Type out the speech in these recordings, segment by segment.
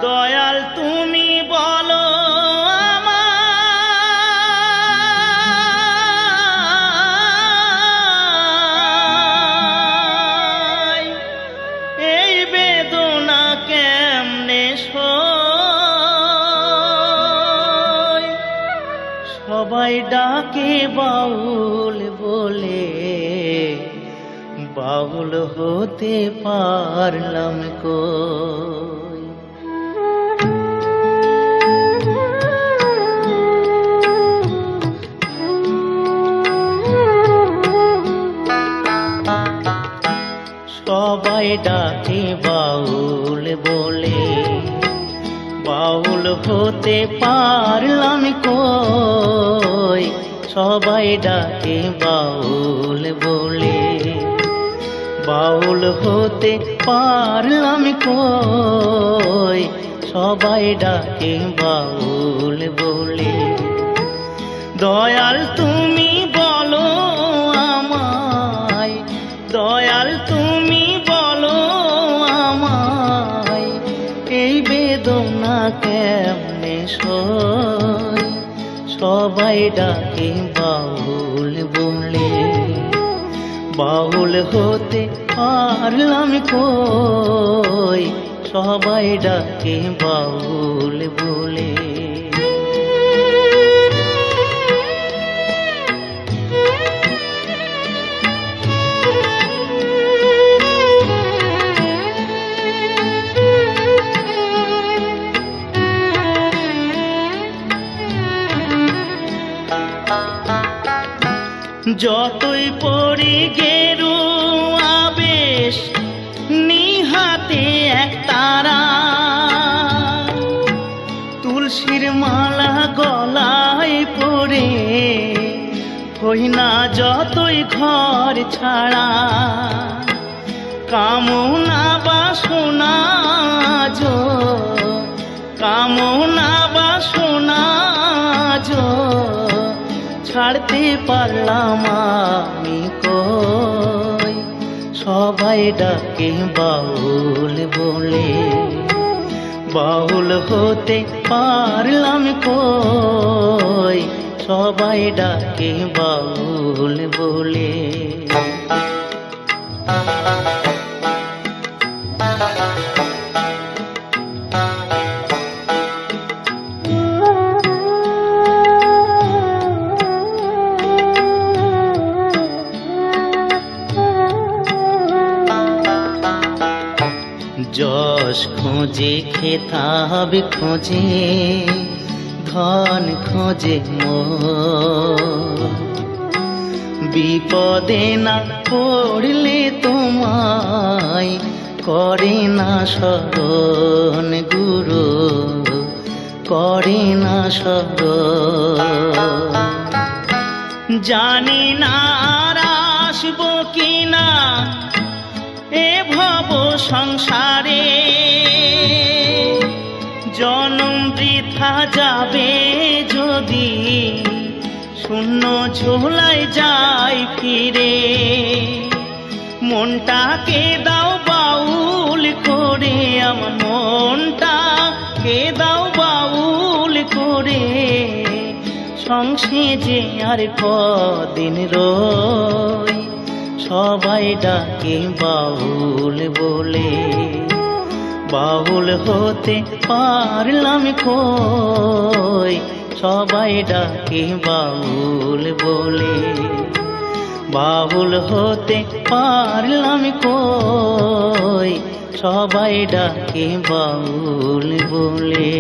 দয়াল তুমি বলো আমায়, এই বেদনা কেমনে সই। সবাই ডাকে বাউল বলে, বাউল হতে পারলাম কই। সবাই ডাকে বাউল বলে, বাউল হতে পারলাম কই। সবাই ডাকে বাউল বলে, বাউল হতে পারলাম কই। সবাই ডাকে বাউল বলে। দয়াল তুমি বলো আমায়, দয়াল তুমি বলো আমায়, এই বেদনা কেমনে সই। সবাই ডাকে বাউল বলে, বাউল হতে পারলাম কই। সবাই ডাকে বাউল বলে। যতই পড়ি গেরুয়া বেশ, নিহাতে এক তারা, তুলসীর মালা গলায় পরে, হই না যতই ঘর ছাড়া। কামনা বাসনা যো, কামনা বাসনা যো, ছাড়তে পারলাম আমি কই। সবাই ডাকে বাউল বলে, বাউল হতে পারলাম কই। সবাই ডাকে বাউল বলে। যশ খোঁজে খেতাব খোঁজে, ধন খোঁজে মোর। বিপদে না পড়লে তোমায় করে না শরণ গুরু, করে না শরণ। জানি না আর আসবো কিনা এ ভব সংসারে, জনম বৃথা যাবে যদি শূন্য ঝোলায় যাই ফিরে। মনটাকে দাও বাউল করে, আমার মনটাকে দাও বাউল করে। সংসারে আর কদিন রই। সবাই ডাকে বাউল বলে, বাউল হতে পারলাম কই। সবাই ডাকে বাউল বলে, বাউল হতে পারলাম কই। সবাই ডাকে বাউল বলে।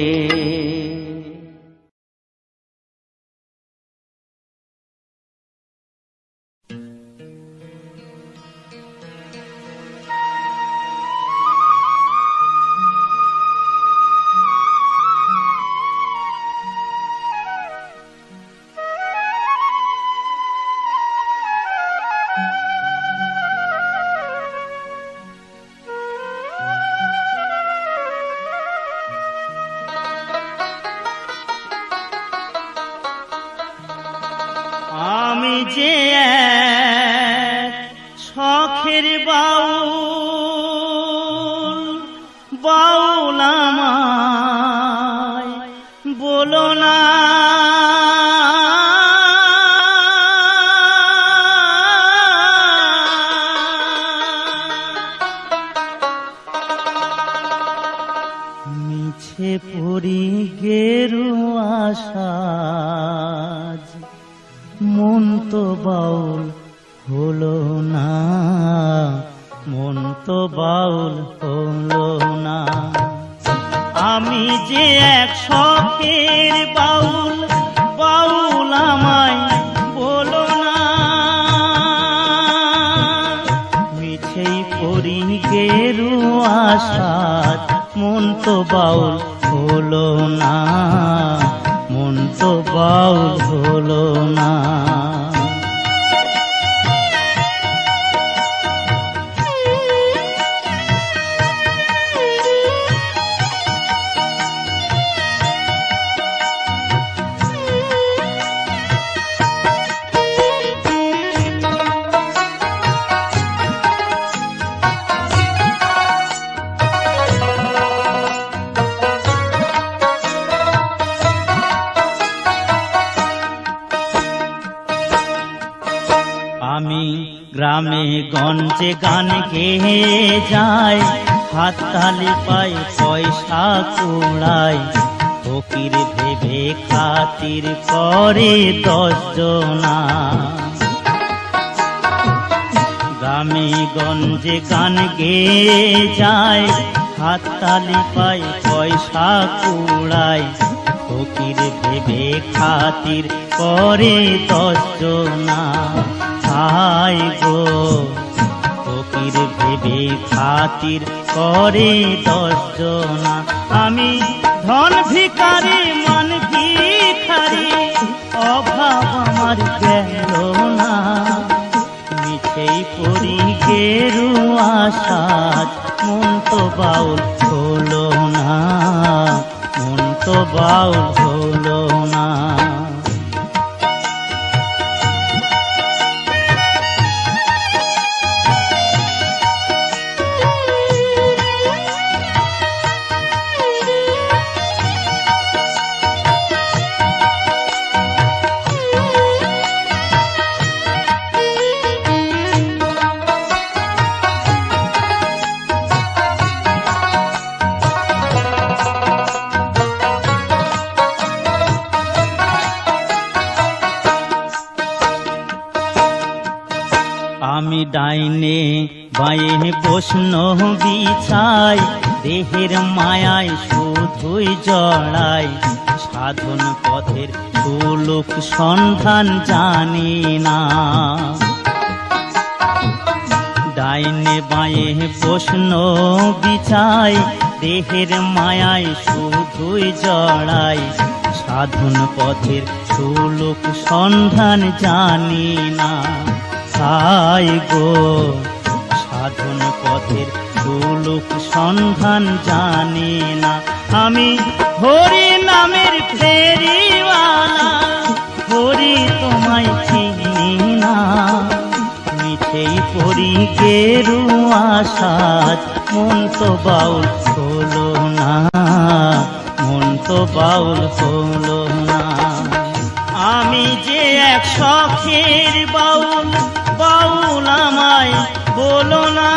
আমি যে এক শখের বাউল, বাউল হলো না, মন তো বাউল হলো না। আমি যে এক শখের বাউল, বাউল আমায় বলো না। মিছেই পড়ি গেরুয়া সাজ, মন তো বাউল হলো না, মন তো বাউল হলো না। আমি গ্রামে গঞ্জে গান গেয়ে যাই, হাততালি পাই পয়সা কুড়াই, ফকির ভেবে খাতির করে 10 জনা। গ্রামে গঞ্জে গান গেয়ে যাই, হাততালি পাই পয়সা কুড়াই, ফকির ভেবে খাতির করে 10 জনা। হায় গো ফকির ভেবে খাতির করে 10 জনা। আমি ধন ভিখারি মান ভিখারি, অভাব আমার গেল না। মিছেই পড়ি গেরুয়া সাজ, মন তো বাউল হলো না, মন তো বাউল হলো না। আমি ডাইনে বাঁয়ে প্রশ্ন বিছাই, দেহের মায়ায় শুধুই জড়াই, সাধন পথের সুলোক সন্ধান জানি না। ডাইনে বাঁয়ে প্রশ্ন বিছাই, দেহের মায়ায় শুধুই জড়াই, সাধন পথের সুলোক সন্ধান জানি না। হায় গো সাধন পথের সুলোক সন্ধান জানি না। আমি হরি নামের ফেরিওয়ালা, হরি তোমায় চিনি না। মিছেই পড়ি গেরুয়া সাজ, মন তো বাউল হলো না, মন তো বাউল হলো না। আমি যে এক শখের বাউল, বাউল আমায় বলো না।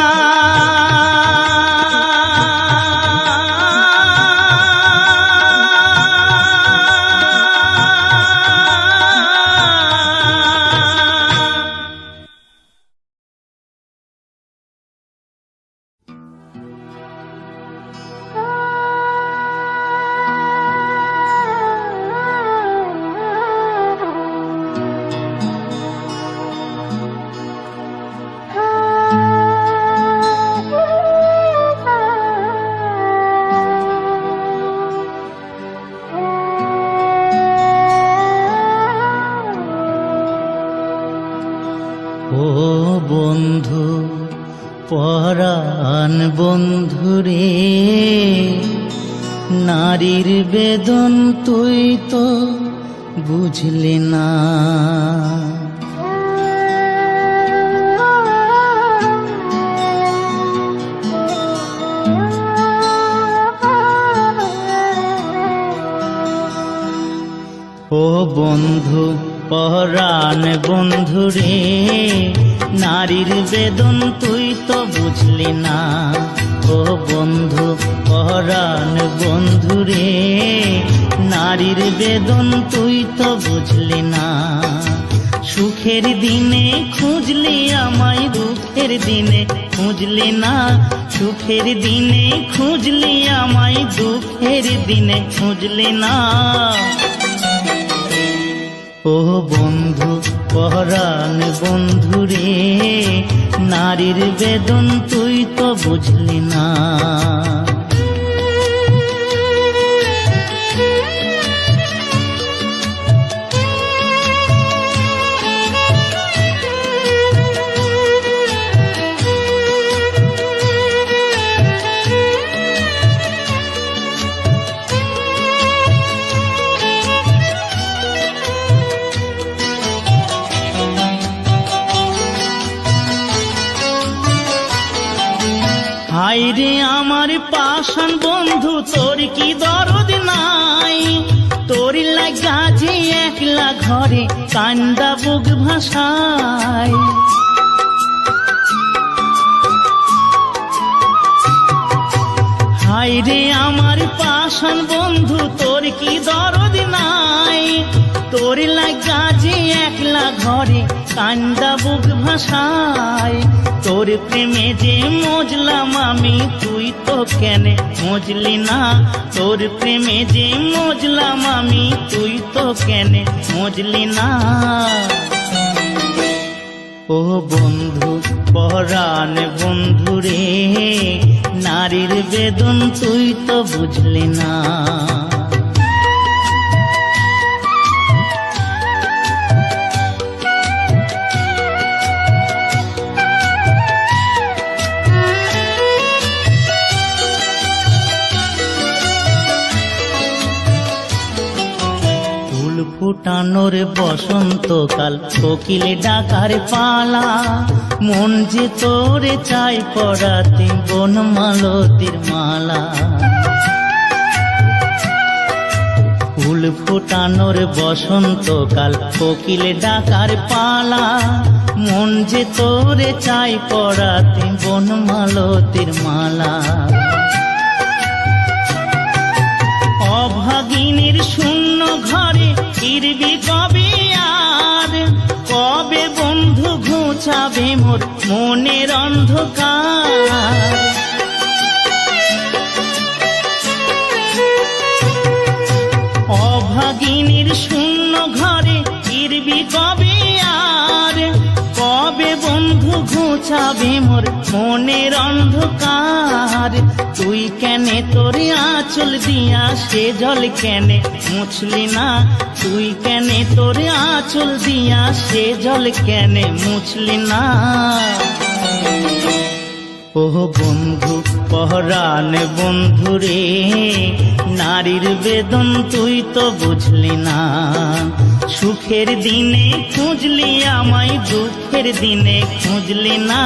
ও বন্ধু পরাণ বন্ধুরে, নারীর বেদন তুই তো বুঝলি না। ও বন্ধু পরাণ বন্ধুরে, নারীর বেদন তুই তো বুঝলি না। ও বন্ধু পরাণ বন্ধুরে, নারীর বেদন তুই তো বুঝলি না। সুখ সুখের দিনে খুঁজলি আমায় দুঃখের দিনে খুঁজলি না, সুখের দিনে খুঁজলি আমায় দুঃখের দিনে খুঁজলি না। ও বন্ধু পরাণ বন্ধু রে, নারীর বেদন তুই তো বুঝলি না। হায়রে আমার পাষাণ বন্ধু, তোর কি দরদ নাই, তোর লাগা যে একলা ঘরে কান্দা বুক ভাসায়। হায়রে আমার পাষাণ বন্ধু, তোর কি দরদ নাই, তোর লাগা যে একলা ঘরে কান্দা বুক ভাসায়। তোর প্রেমে যে মজলাম আমি, তুই তো কেনে মজলি না, তোর প্রেমে যে মজলাম আমি, তুই তো কেনে মজলি না। ও বন্ধু পরাণ বন্ধু রে, নারীর বেদন তুই তো বুঝলি না। ফুটানোর বসন্তকাল, কোকিল ডাকার পালা, মন যে তোরে চাই পড়াতে বন মালতির মালা। ফুল ফুটানোর বসন্তকাল, কোকিল ডাকার পালা, মন যে তোরে চাই পড়াতে বন মালতির মালা। অভাগিনীর শূন্য ঘরে ফিরবি কবে আর, কবে বন্ধু ঘুচাবে মোর মনের অন্ধকার। অভাগিনীর শূন্য ঘরে ফিরবি কবে আর, কবে বন্ধু ঘুচাবে মোর মনের অন্ধকার। তুই কেনে তোরে আঁচল দিয়া সে জল কেনে মুছলি না, তুই কেনে তোরে আঁচল দিয়া সে জল কেনে মুছলি না। ও বন্ধু পরাণ বন্ধু রে, নারীর বেদন তুই তো বুঝলি না। সুখের দিনে খুঁজলি আমায় দুঃখের দিনে খুঁজলি না,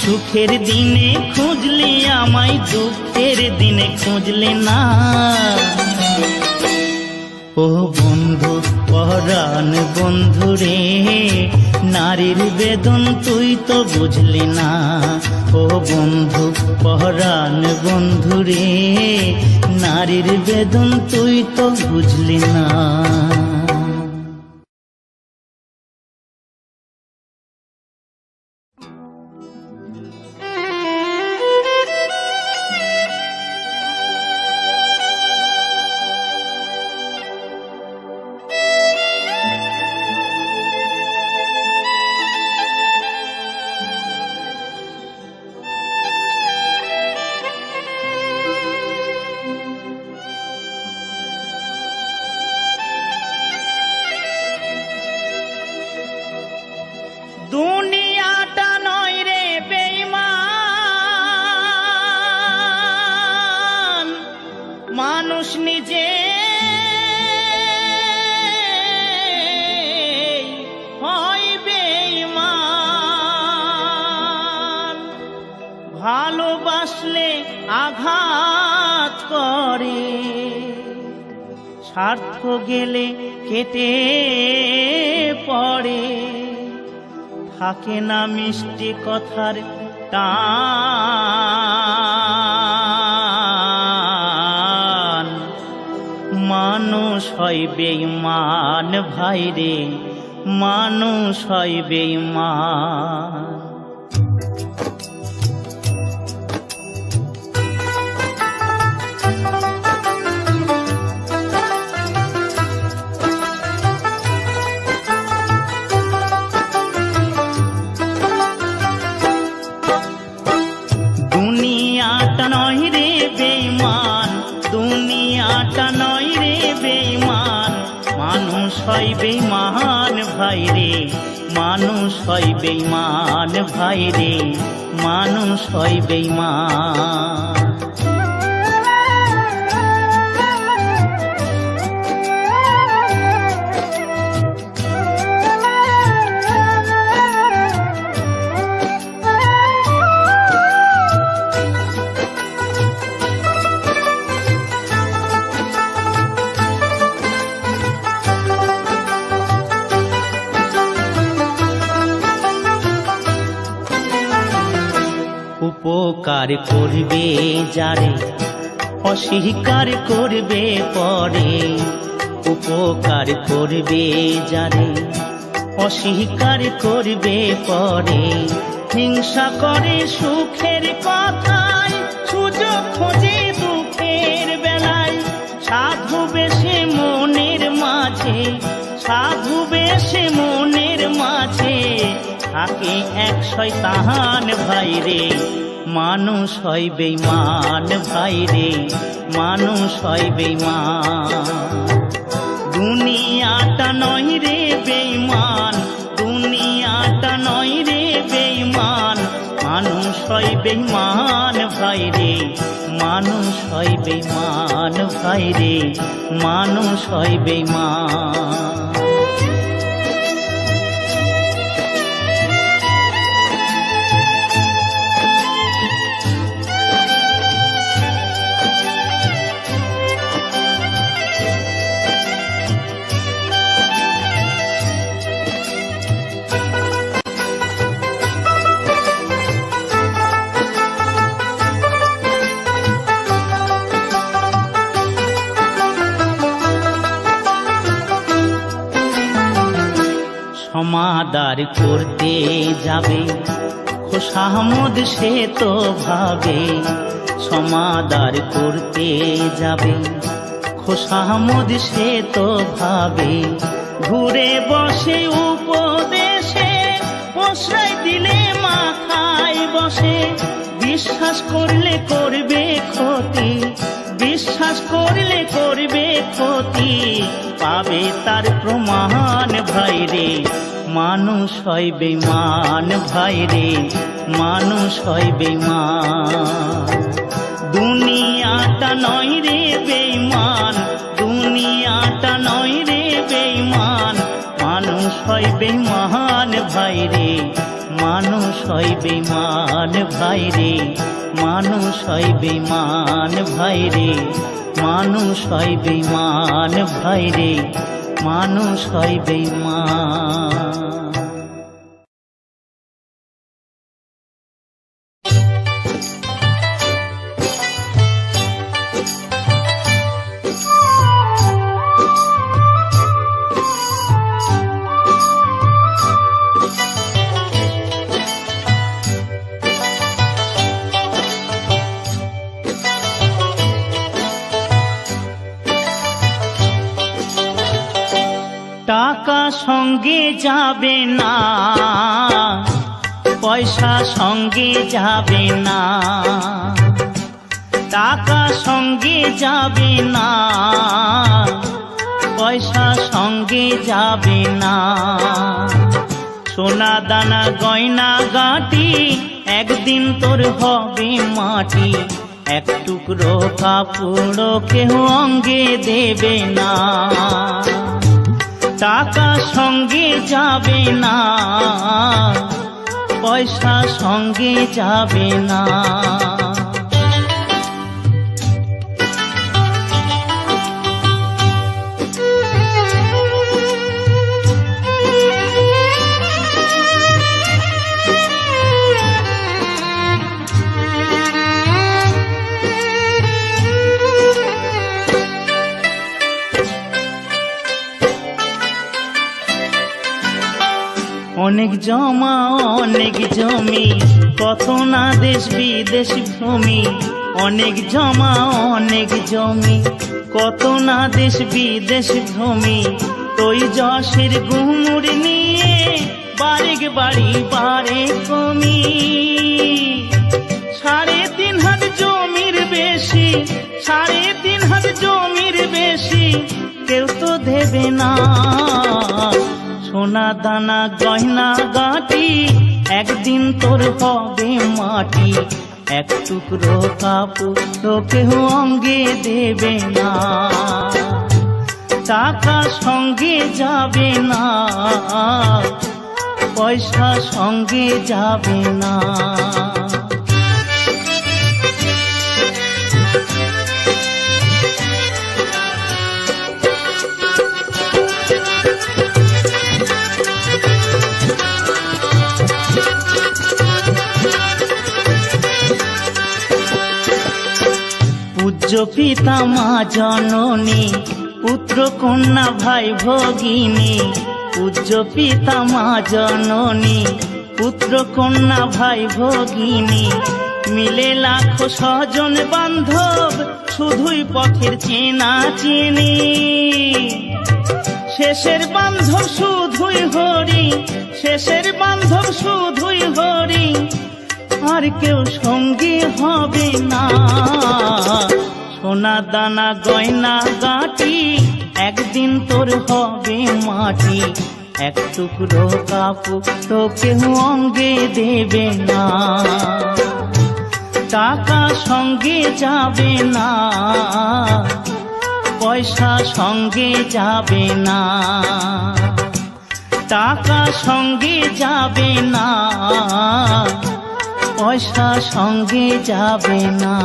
সুখের দিনে খুঁজলি আমায় দুঃখের দিনে খুঁজলি না। ও বন্ধু পরাণ বন্ধু রে, নারীর বেদন তুই তো বুঝলি না। ও বন্ধু পরাণ বন্ধু রে, নারীর বেদন তুই তো বুঝলি না। দুনিয়াটা নয় রে বেঈমান, মানুষ নিজে হয় বেঈমান। ভালোবাসলে আঘাত করে, স্বার্থ গেলে কেটে পড়ে। থাকে না মিষ্টি কথার টান, মানুষ হয় বেঈমান ভাইরে, মানুষ হয় বেঈমান। দুনিয়াটা নয় রে বেঈমান, দুনিয়াটা নয় রে বেঈমান, মানুষ হয় বেঈমান ভাই রে, মানুষ হয় বেঈমান ভাই রে, মানুষ হয় বেঈমান। উপকার করবে যারে অস্বীকার করবে পরে, উপকার করবে যারে অস্বীকার করবে পরে, হিংসা করে সুখের কথায়, সুযোগ খোঁজে দুঃখের বেলায়, সাধু বেশে মনের মাঝে, সাধু বেশে মনের মাঝে থাকে এক শয়তান ভাই রে, মানুষ হয় বেঈমান ভাই রে, মানুষ হয় বেঈমান। দুনিয়াটা নয় রে বেঈমান, দুনিয়াটা নয় রে বেঈমান, মানুষ হয় বেঈমান ভাই রে, মানুষ হয় বেঈমান ভাই রে, মানুষ হয় বেঈমান। সমাদার করতে যাবে খোশামদ সে তো ভাবে, সমাদার করতে যাবে খোশামদ সে তো ভাবে, ঘুরে বসে উপদেশে প্রশ্রয় দিলে মাথায় বসে, বিশ্বাস করলে করবে ক্ষতি, বিশ্বাস করলে করবে ক্ষতি, পাবে তার প্রমাণ ভাই রে, মানুষ হয় বেঈমান ভাই রে, মানুষ হয় বেঈমান। দুনিয়াটা নয় রে বেঈমান, দুনিয়াটা নয় রে বেঈমান, মানুষ হয় বেঈমান ভাই রে, মানুষ হয় বেঈমান ভাই রে, মানুষ হয় বেঈমান ভাই রে, মানুষ হয় বেঈমান ভাই রে, মানুষ হয় বেঈমান। টাকা সঙ্গে যাবে না, পয়সা সঙ্গে যাবে না, টাকা সঙ্গে যাবে না, পয়সা সঙ্গে যাবে না, সোনা দানা গয়না গাঁটি একদিন তোর হবে মাটি, এক টুকরো কাপড় কেহ অঙ্গে দেবে না, টাকা সঙ্গে যাবে না, পয়সা সঙ্গে যাবে না। অনেক জমা অনেক জমি, কত না দেশ বিদেশ ভূমি। অনেক জমা অনেক জমি, কত না দেশ বিদেশ ভূমি। তুই যশের গুমুর নিয়ে বারেক বাড়ি বারে কমি। 3.5 হাত জমির বেশি, 3.5 হাত জমির বেশি কেউ তো দেবে না। সোনা দানা গয়না গাটি একদিন তোর হবে মাটি। এক টুকরো কাপড় তো কেউ অঙ্গে দেবে না। টাকা সঙ্গে যাবে না, পয়সা সঙ্গে যাবে না। পূজ্য পিতা মা জননী, পুত্র কন্যা ভাই ভগিনী। পূজ্য পিতা মা জননী, পুত্র কন্যা ভাই ভগিনী। মিলে লাখো স্বজন বান্ধব, শুধুই পথের চেনা চিনি। শেষের বান্ধব শুধুই হরি, শেষের বান্ধব শুধুই হরি। আর কেউ সঙ্গী হবে না। সোনা দানা গয়না গাটি একদিন তোর হবে মাটি। এক টুকরো কাপড় তো কেউ অঙ্গে দেবে না। টাকা সঙ্গে যাবে না, পয়সা সঙ্গে যাবে না। টাকা সঙ্গে যাবে না, পয়সা সঙ্গে যাবে না।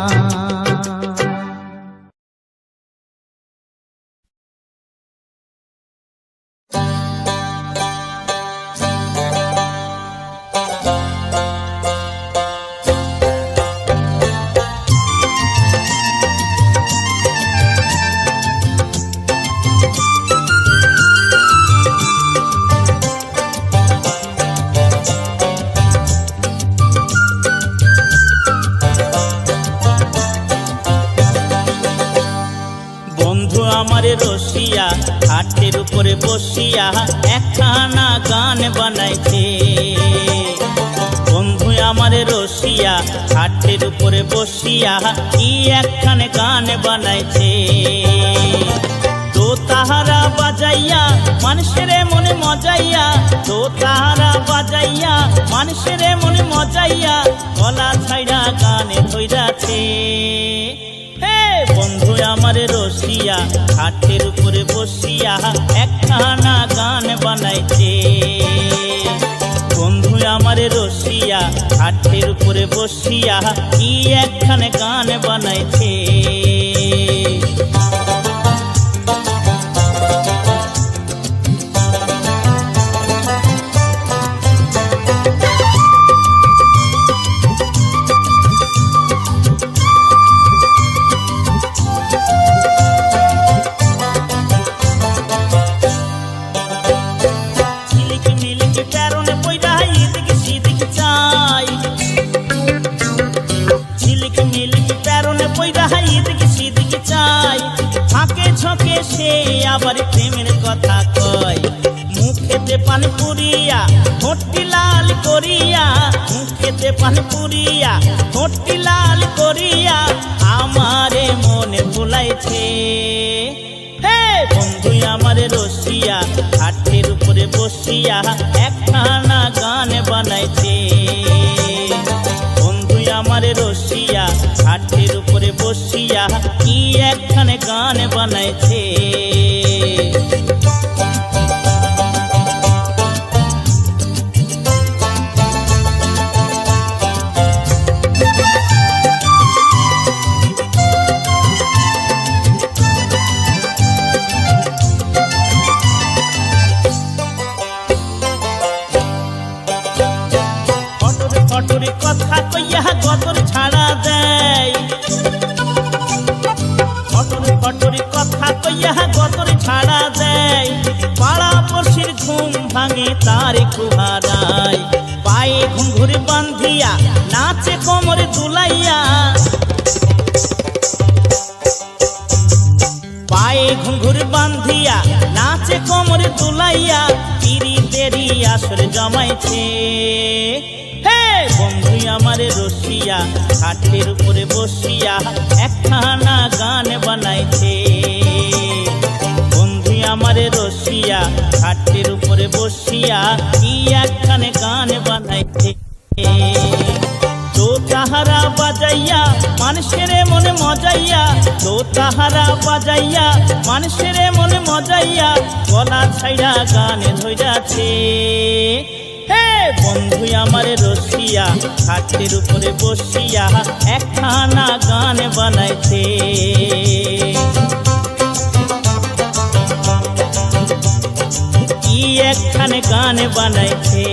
আমারে রসিয়া হাটের উপরে বসিয়া একখানা গান বানাইছে। বন্ধু আমারে রসিয়া হাটের উপরে বসিয়া কি একখানে গান বানাইছে। তো তাহারা বাজাইয়া মানুষের মনে মজাইয়া, তো তাহারা বাজাইয়া মানুষের মনে মজাইয়া গলা ছাইড়া গানে ধইরাছে। বন্ধু আমারে রসিয়া হাটের উপরে বসিয়া একখানা গান বানাইছে। বন্ধু আমারে রসিয়া হাটের উপরে বসিয়া কি একখানে গান বানাইছে। আবার প্রেমের কথা কয়, মুখেতে পান পুরিয়া ঠোঁটটি লাল করিয়া, মুখেতে পান পুরিয়া ঠোঁটটি লাল করিয়া আমারে মনে ভুলাইছে। হে বন্ধু আমারে রসিয়া হাটের উপরে বসিয়া একখানা গান বানাইছে। বন্ধু আমারে রসিয়া হাটের উপরে বসিয়া কি একখানে গান বানাইছে। ফটরে কথা কইয়া গতর ছাড়া দেয়, ফটরে কথা কইয়া গতর ছাড়া দেয়। পাড়া পড়শির ঘুম ভাঙে তার কুহারা, নাচে কোমরে দুলাইয়া, পায়ে ঘুঙ্গুর বান্ধিয়া নাচে কোমরে দুলাইয়া, পিরিতেরি আসর জমাইছে। হে বন্ধু আমার রসিয়া, খাটের উপরে বসিয়া একখানা গান বানাইছে। বন্ধু আমার রসিয়া, খাটের উপরে বসিয়া কি একখানে গান বানাইছে। তো তাহারা বাজাইয়া মানুষের মনে মজাইয়া, তো তাহারা বাজাইয়া মানুষের মনে মজাইয়া, গলা ছাইড়া গানে ধইরাছে। হে বন্ধু আমার রসিয়া, খাটের উপরে বসিয়া একখানা গান বানাইছে। কি একখানে গান বানাইছে।